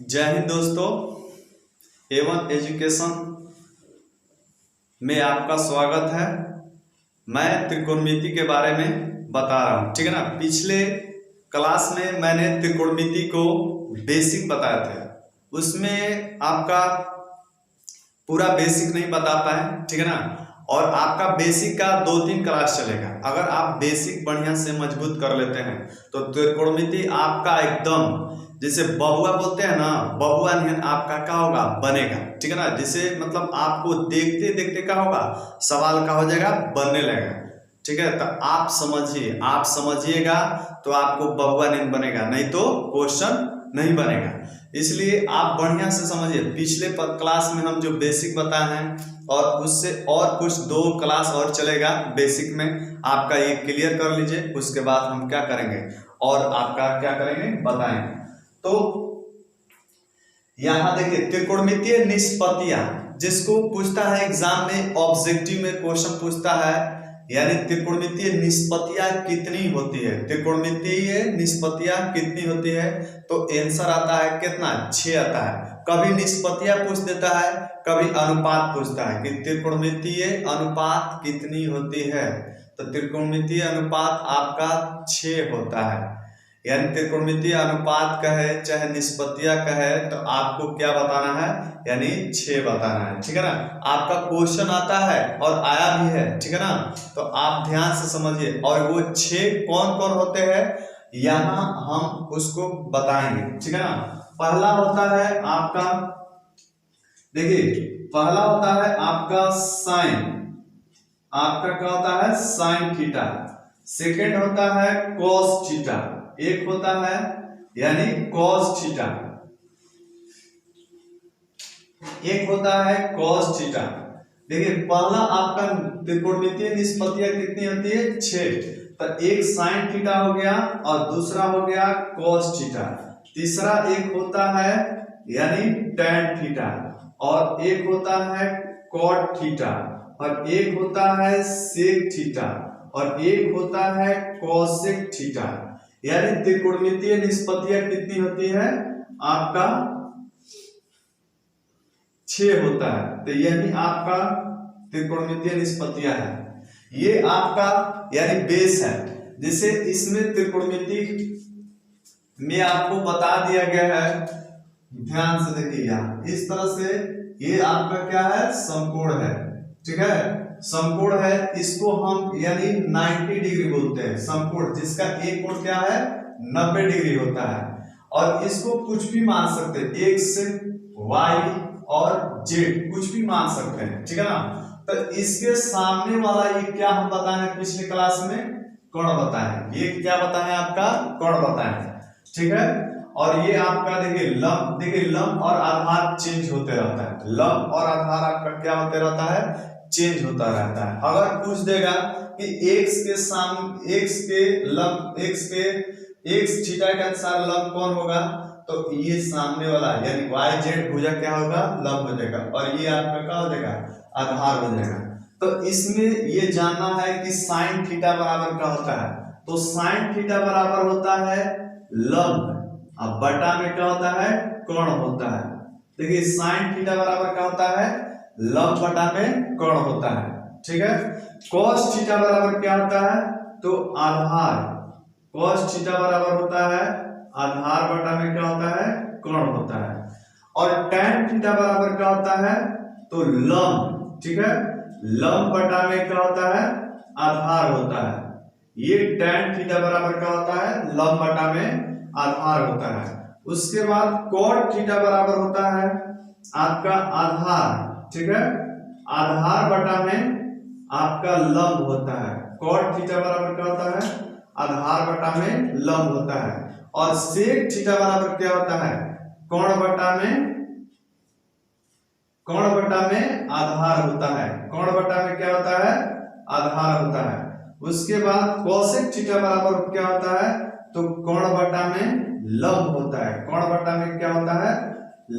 जय हिंद दोस्तों, Avon education में आपका स्वागत है। मैं त्रिकोणमिति के बारे में बता रहा हूँ, ठीक है ना। पिछले क्लास में मैंने त्रिकोणमिति को बेसिक बताया था, उसमें आपका पूरा बेसिक नहीं बता पाए, ठीक है ना। और आपका बेसिक का 2-3 क्लास चलेगा। अगर आप बेसिक बढ़िया से मजबूत कर लेते हैं तो त्रिकोणमिति आपका एकदम जैसे बबुआ बोलते हैं ना, बबुआ नहीं आपका क्या होगा, बनेगा, ठीक है ना। जिसे मतलब आपको देखते देखते क्या होगा, सवाल का हो जाएगा, बनने लगेगा, ठीक है। तो आप समझिए, आप समझिएगा तो आपको बबुआ नहीं बनेगा, नहीं तो क्वेश्चन नहीं बनेगा। इसलिए आप बढ़िया से समझिए। पिछले क्लास में हम जो बेसिक बताए हैं और उससे और कुछ 2 क्लास और चलेगा बेसिक में, आपका ये क्लियर कर लीजिए। उसके बाद हम क्या करेंगे और आपका क्या करेंगे बताएंगे। तो यहां देखिए त्रिकोणमितीय निष्पत्तियां, जिसको पूछता है एग्जाम में, ऑब्जेक्टिव में क्वेश्चन पूछता है, यानी त्रिकोणमितीय निष्पत्तियां कितनी होती है, त्रिकोणमितीय निष्पत्तियां कितनी होती है। तो आंसर आता है कितना, 6 आता है। कभी निष्पत्तियां पूछ देता है, कभी अनुपात पूछता है कि त्रिकोणमितीय अनुपात कितनी होती है। तो त्रिकोणमितीय अनुपात आपका 6 होता है। यानी त्रिकोणमितीय अनुपात कहे चाहे निष्पत्तियां कहे, तो आपको क्या बताना है, यानी 6 बताना है, ठीक है ना। आपका क्वेश्चन आता है और आया भी है, ठीक है ना। तो आप ध्यान से समझिए। और वो 6 कौन कौन होते हैं यहाँ हम उसको बताएंगे, ठीक है ना। पहला होता है आपका, देखिए पहला होता है आपका साइन, आपका क्या होता है, साइन थीटा। सेकेंड होता है कॉस थीटा, एक होता है यानी कॉस थीटा, एक होता है कॉस थीटा। देखिए पहला आपका त्रिकोणमितीय निष्पत्तियां कितनी होती है, 6। तो एक साइन थीटा हो गया और दूसरा हो गया कॉस थीटा। तीसरा एक होता है यानी टैन थीटा, और एक होता है कॉट थीटा, और एक होता है सेक थीटा, और एक होता है कोसेक थीटा। यानी त्रिकोणमितीय निष्पत्तियां कितनी होती है, आपका 6 होता है। तो यही आपका त्रिकोणमितीय निष्पत्तियां है। ये आपका यानी बेस है। जैसे इसमें त्रिकोणमिति में आपको बता दिया गया है, ध्यान से देखिएगा। इस तरह से ये आपका क्या है, समकोण है, ठीक है। समकोण है, इसको हम यानी 90 डिग्री बोलते हैं समकोण, जिसका एक कोण क्या है, 90 डिग्री होता है। और इसको कुछ भी मान सकते हैं, एक्स, वाई और जेड, कुछ भी मान सकते हैं, ठीक है ना। तो इसके सामने वाला ये क्या हम बताए पिछले क्लास में, कोण बताए। ये क्या बताए आपका, कोण बताए, ठीक है। और ये आपका देखिए लंब, देखिए लंब और आधार चेंज होते रहता है। लंब और आधार आपका क्या होते रहता है, चेंज होता रहता है। अगर पूछ देगा कि x के सामने, x के लंब, x थीटा के अनुसार लंब कौन होगा, तो ये सामने वाला यानी y z भुजा क्या होगा, लंब हो जाएगा, और ये आपका क्या हो जाएगा, आधार हो जाएगा। तो इसमें ये जानना है कि साइन थीटा बराबर क्या होता है। तो साइन थीटा बराबर होता है लंब, अब बटा में क्या होता है, कोण होता है। देखिए साइन थीटा बराबर क्या होता है, लंब बटा में कोण होता है, ठीक है। cos थीटा बराबर क्या होता है, तो आधार, cos थीटा बराबर होता है आधार बटा में क्या होता है, कोण होता है। और tan थीटा बराबर क्या होता है, तो लंब, ठीक है। लंब बटा में क्या होता है, आधार होता है। ये tan थीटा बराबर क्या होता है, लंब बटा में आधार होता है। उसके बाद cot थीटा बराबर होता है आपका आधार, ठीक है। आधार बटा में आपका लंब होता है। cot थीटा बराबर क्या होता है, आधार बटा में लंब होता है। और sec थीटा बराबर क्या होता है, कोण बटा में आधार होता है। कोण बटा में क्या होता है, आधार होता है। उसके बाद cosec थीटा बराबर क्या होता है, तो कोण बटा में लंब होता है। कोण बटा में क्या होता है,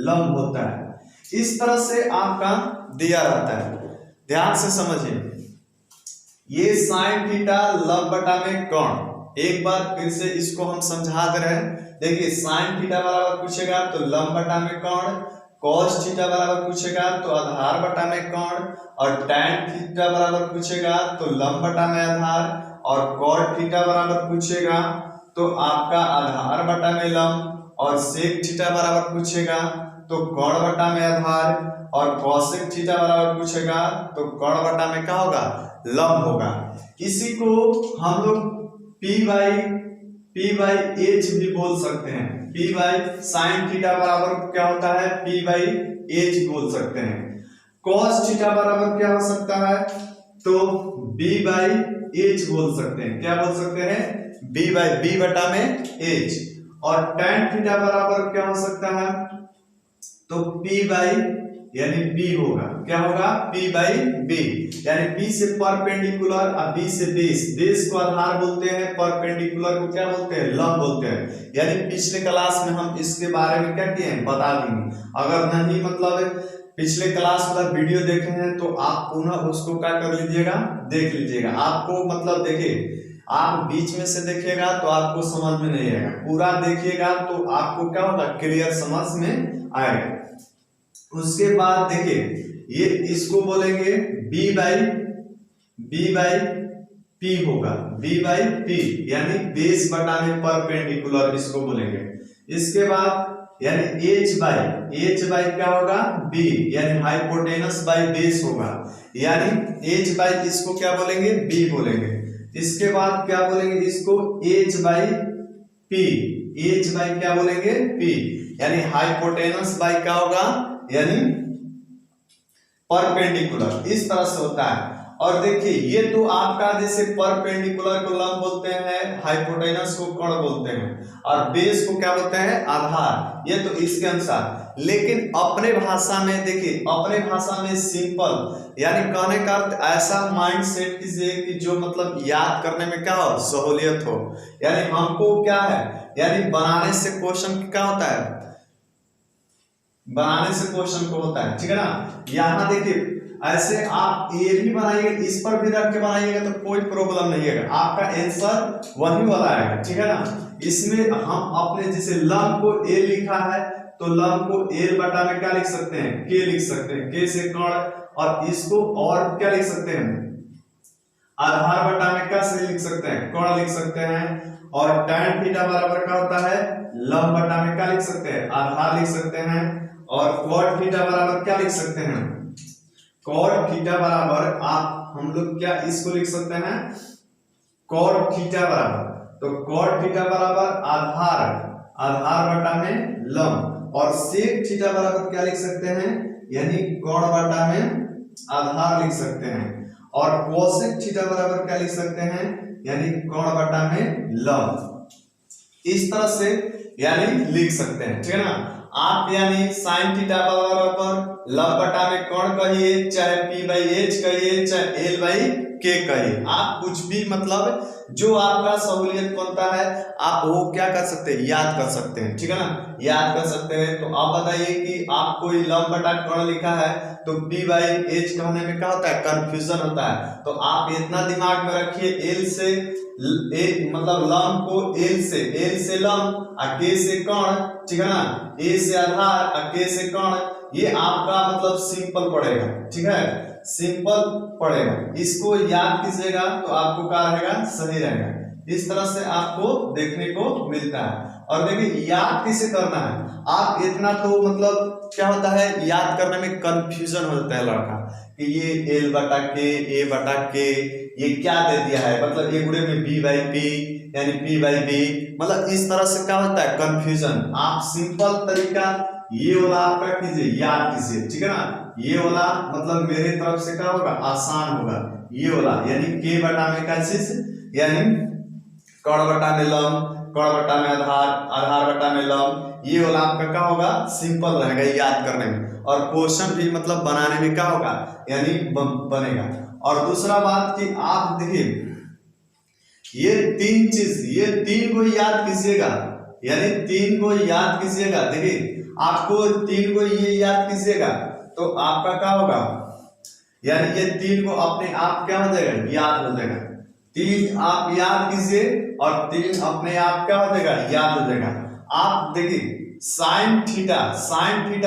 लंब होता है। इस तरह से आपका दिया रहता है, ध्यान से समझिए। ये साइन थीटा लंब बटा में कोण, एक बार फिर से इसको हम समझा दे रहे हैं। देखिए साइन थीटा बराबर पूछेगा तो लंब बटा में कोण, कॉस थीटा बराबर पूछेगा तो आधार बटा में कोण, और टैन थीटा बराबर पूछेगा तो लंब बटा में आधार, और कॉट थीटा बराबर पूछेगा तो आपका आधार बटा में लंब, और सेक थीटा बराबर पूछेगा तो कोण बटा में आधार, और कॉसेक थीटा बराबर पूछेगा तो कोण बटा में क्या होगा, लंब होगा। इसी को हम लोग P बाई H भी बोल सकते हैं। P बाई साइन थीटा बराबर क्या होता है, P बाई H बोल सकते हैं। कॉस थीटा बराबर क्या हो सकता है, तो B बाई H बोल सकते हैं। क्या बोल सकते हैं, B बटा में H। और tan थीटा बराबर क्या हो सकता है, तो P बाई यानी B होगा, क्या होगा, P बाई B, यानी P से परपेंडिकुलर और B से बेस को आधार बोलते हैं, परपेंडिकुलर को क्या बोलते हैं, लंब बोलते हैं। यानी पिछले क्लास में हम इसके बारे में क्या किए हैं, बता देंगे। अगर नहीं मतलब पिछले क्लास वाला वीडियो देखे हैं तो आप पुनः उसको क्या कर लीजिएगा, देख लीजिएगा। आपको मतलब देखिए, आप बीच में से देखिएगा तो आपको समझ में नहीं आएगा, पूरा देखिएगा तो आपको क्या होगा, क्लियर समझ में आएगा। उसके बाद देखिए ये इसको बोलेंगे B बाई P होगा, B बाई P यानी बेस बटा में परपेंडिकुलर इसको बोलेंगे। इसके बाद यानी H बाई क्या होगा, B यानी हाइपोटेनस बाई बेस होगा, यानी H बाई इसको क्या बोलेंगे, B बोलेंगे। इसके बाद क्या बोलेंगे इसको, H बाई क्या बोलेंगे, P यानी हाइपोटेनस बाई क्या होगा, यानी परपेंडिकुलर। इस तरह से होता है। और देखिए ये तो आपका जैसे परपेंडिकुलर को लंब बोलते हैं, हाइपोटेनस को कोण बोलते हैं, और बेस को क्या बोलते हैं, आधार। ये तो इसके अनुसार। लेकिन अपने भाषा में देखिए, अपने भाषा में सिंपल यानी कहने का अर्थ ऐसा माइंड सेट कीजिए कि जो मतलब याद करने में क्या हो, सहूलियत हो। यानी हमको क्या है, यानी बनाने से क्वेश्चन क्या होता है, बनाने से क्वेश्चन को होता है, ठीक है ना। यहाँ देखिए ऐसे आप ए भी बनाइएगा, इस पर भी रख के बनाइएगा तो कोई प्रॉब्लम नहीं है, आपका आंसर वही वाला आएगा, ठीक है ना। इसमें हम अपने जैसे लंब को ए लिखा है तो लंब को एल बटा में क्या लिख सकते हैं, के लिख सकते हैं, के से कोण, और इसको और क्या लिख सकते हैं, आधार बटा में क्या से लिख सकते हैं, कोण लिख सकते हैं। और tan थीटा बराबर क्या होता है, लंब बटा में क्या लिख सकते हैं, आधार लिख सकते हैं। और cot थीटा बराबर क्या लिख सकते हैं, cot थीटा बराबर आप हम लोग क्या इसको लिख सकते हैं, cot थीटा बराबर, तो cot थीटा बराबर आधार बटा में लंब, और sec थीटा बराबर क्या लिख सकते हैं, यानी कोण बटा में आधार लिख सकते हैं। और cosec थीटा बराबर क्या लिख सकते हैं, यानी कोण बटा में लंब। इस तरह से यानी लिख सकते हैं, ठीक है ना। आप यानी साइन थीटा बराबर लंब बटा में कोण कहिए, चाहे P बाई H कहिए, चाहे L बाई K कहिए, आप कुछ भी मतलब जो आपका सहूलियत बनता है आप वो क्या कर सकते हैं, याद कर सकते हैं, ठीक है ना, याद कर सकते हैं। तो आप बताइए कि आप कोई लंब बटा कोण लिखा है तो P बाई H कहने में क्या होता है, कंफ्यूजन होता है। तो आप इतना दिमाग में रखिए, L से मतलब लंब को L से लंब, K से कोण, ठीक है ना, A से आधार, K से कोण, ये आपका मतलब सिंपल पड़ेगा, ठीक है, सिंपल पड़ेगा। इसको याद कीजिएगा तो आपको क्या रहेगा, सही रहेगा। इस तरह से आपको देखने को मिलता है। और देखिए याद कैसे करना है, आप इतना तो मतलब क्या होता है, याद करने में कंफ्यूजन हो जाता है लड़का कि ये L बटा K, A बटा K, ये क्या दे दिया है, मतलब ये गुणे में B बाई P यानी P बाई B, मतलब इस तरह से क्या होता है कंफ्यूजन। आप सिंपल तरीका ये वाला आपका कीजिए, याद कीजिए, ठीक है ना। ये वाला मतलब मेरे तरफ से क्या होगा, आसान होगा। ये वाला यानी K बटा में क्या चीज, यानी कोण बटा में लंब, कोण बटा में आधार बटा में लंब, ये वाला आपका क्या होगा, सिंपल रहेगा ये करने में। और क्वेश्चन भी मतलब बनाने में क्या होगा, यानी बनेगा। और दूसरा बात कि आप देखिए ये तीन चीज, ये तीन को याद कीजिएगा, यानी तीन को याद कीजिएगा। देखिए आपको तीन को ये याद कीजिएगा तो आपका क्या होगा, यानी ये तीन को अपने आप क्या हो जाएगा, याद हो जाएगा। 3 आप याद कीजिए और 3 अपने आप क्या हो जाएगा, याद हो जाएगा। आप देखिए साइन थीटा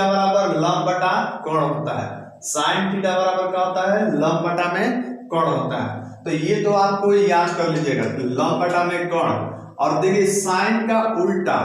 बराबर लंब बटा कोण होता है। साइन थीटा बराबर क्या होता है, लंब बटा में कोण होता है। तो ये तो आपको याद कर लीजिएगा, लंब बटा में कोण। और देखिए साइन का उल्टा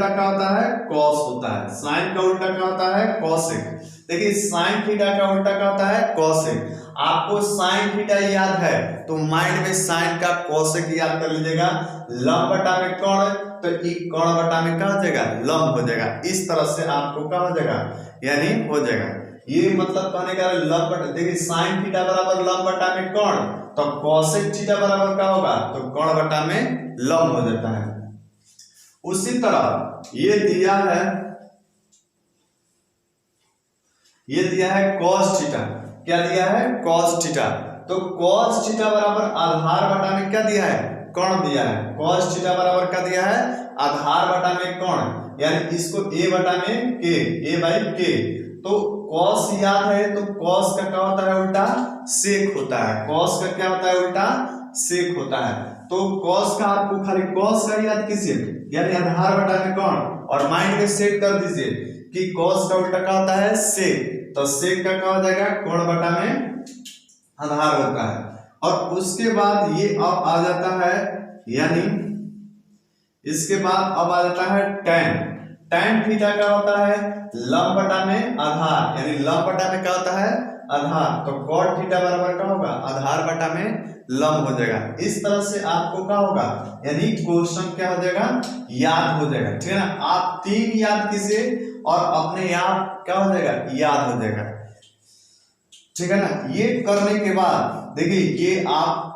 क्या होता है, कॉस होता है। साइन का उल्टा क्या होता है, कॉसेक। देखिए साइन थीटा का उल्टा क्या होता है, कॉसेक। आपको साइन थीटा याद है तो माइंड में साइन का कॉसेक याद कर लीजिएगा। लंब बटा में कोण, तो ई कोण बटा में क्या हो जाएगा, लंब हो जाएगा। इस तरह से आपको क्या हो जाएगा, यानी हो जाएगा। ये मतलब कहने का लंब बटा, देखिए साइन थीटा बराबर लंब बटा में कोण, तो कॉसेक थीटा बराबर क्या होगा, तो कोण बटा में लंब हो जाता है। उसी तरह ये दिया है कॉस थीटा। क्या दिया है, कॉस थीटा। तो कॉस थीटा बराबर आधार बटा में क्या दिया है, कोण दिया है। कॉस थीटा बराबर क्या दिया है, आधार बटा में कोण, यानी इसको a बटा में k, a बाई k। तो कॉस याद है तो कॉस का क्या होता है, उल्टा सेक होता है। कॉस का क्या होता है, उल्टा सेक होता है। तो कॉस का आपको खाली कॉस का याद कीजिए, यानी आधार बटा में कोण, और माइंड में सेट कर दीजिए कि कॉस का उल्टा क्या होता है, सेक। तो सेक का क्या हो जाएगा, कोण बटा में आधार होता है। और उसके बाद ये अब आ जाता है, यानी इसके बाद अब आ जाता है tan थीटा का होता है लंब बटा में आधार, यानी लंब बटा में क्या होता है, आधार। तो cot थीटा बराबर क्या होगा, आधार बटा में लंब हो जाएगा। इस तरह से आपको क्या होगा, यानी क्वेश्चन क्या हो जाएगा, याद हो जाएगा। ठीक है ना। आप 3 याद कीजिए और अपने आप क्या हो जाएगा, याद हो जाएगा। ठीक है ना। ये करने के बाद देखिए ये आप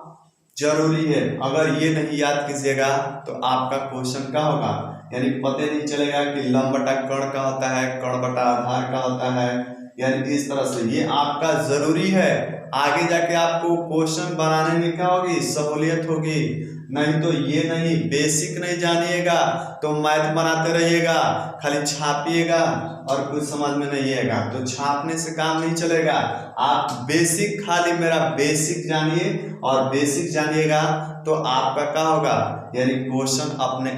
जरूरी है, अगर ये नहीं याद कीजिएगा तो आपका क्वेश्चन क्या होगा, यानी पता नहीं चलेगा कि लंब बटा कोण का होता है, कोण बटा आधार का होता है। यानी इस तरह से ये आपका जरूरी है। आगे जाके आपको क्वेश्चन बनाने में क्या होगी, सहूलियत होगी। नहीं तो ये नहीं, बेसिक नहीं जानिएगा तो मैथ बनाते रहिएगा, खाली छापिएगा और कुछ समझ में नहीं आएगा तो छापने से काम नहीं चलेगा। आप बेसिक, खाली मेरा बेसिक जानिए, और बेसिक जानिएगा तो आपका क्या होगा, यानी क्वेश्चन अपने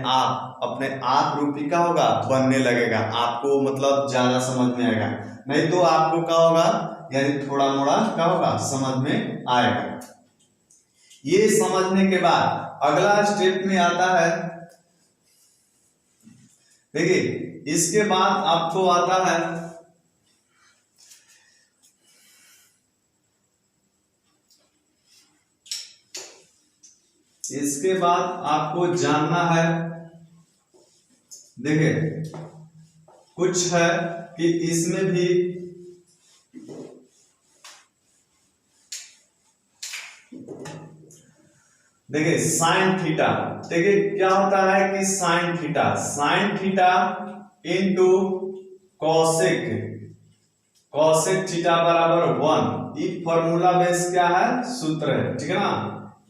आप रूपी का होगा, बनने लगेगा। आपको मतलब ज्यादा समझ में आएगा, नहीं तो आपको क्या होगा, यानी थोड़ा मोड़ा क्या होगा, समझ में आएगा। ये समझने के बाद अगला स्टेप में आता है, देखिए इसके बाद आपको आता है इसके बाद आपको जानना है, देखिए कुछ है कि इसमें भी देखिए साइन थीटा। देखिए क्या होता है कि sine theta into cosec theta बराबर 1। ये फॉर्मूला बेस क्या है, सूत्र है। ठीक है ना,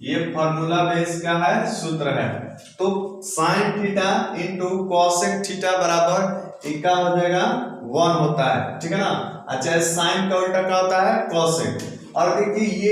ये फॉर्मूला बेस क्या है, सूत्र है। तो sine theta into cosec theta बराबर क्या हो जाएगा, 1 होता है। ठीक है ना। अच्छा साइन का उल्टा क्या होता है, कॉसेक। और देखिए ये